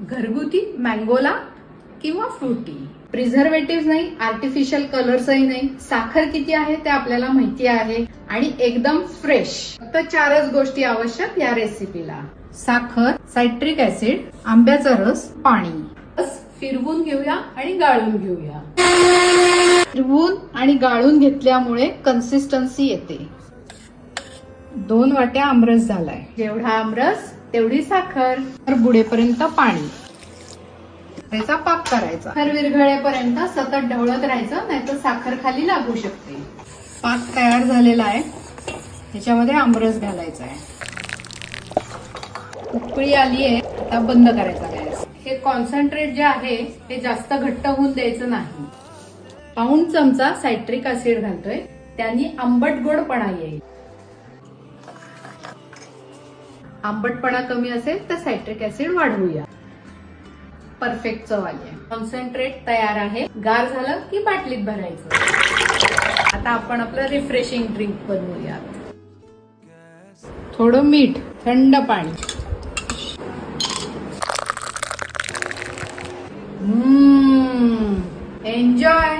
घरगुती मँगोला किंवा frutti, preservative नाही, आर्टिफिशियल कलर्सही नाही, साखर किती आहे ते आपल्याला माहिती आहे आणि एकदम फ्रेश. फक्त 4च गोष्टी आवश्यक या रेसिपीला: साखर, सायट्रिक ऍसिड, आंब्याचा रस, पाणी. बस फिरवून घेऊया आणि गाळून घेऊया. फिरवून आणि गाळून घेतल्यामुळे कन्सिस्टन्सी येते. 2 वाट्या आमरस झालाय. जेवढा आमरस तेवढी साखर. बुडेपर्यंत पाणी. त्याचा पाक करायचा. साखर विरघळेपर्यंत सतत ढवळत राहायचं, नाहीतर साखर खाली लागू शकते. पाक तयार झालेला आहे. त्याच्यामध्ये आमरस घालायचा आहे. उकळी आली आहे, आता बंद करायचा गॅस. हे कॉन्सन्ट्रेट जे आहे ते जास्त घट्ट होऊन द्यायचं नाही. पाऊण चमचा सायट्रिक ऍसिड घालतोय, त्यांनी आंबट गोडपणा येईल. आंबटपणा कमी असेल तर सायट्रिक ऍसिड वाढवूया. परफेक्ट चव आली आहे. कॉन्सन्ट्रेट तयार आहे. गार झालं की बाटलीत भरायचं. आता आपण आपलं रिफ्रेशिंग ड्रिंक बनवूया. थोडं मीठ, थंड पाणी. एन्जॉय.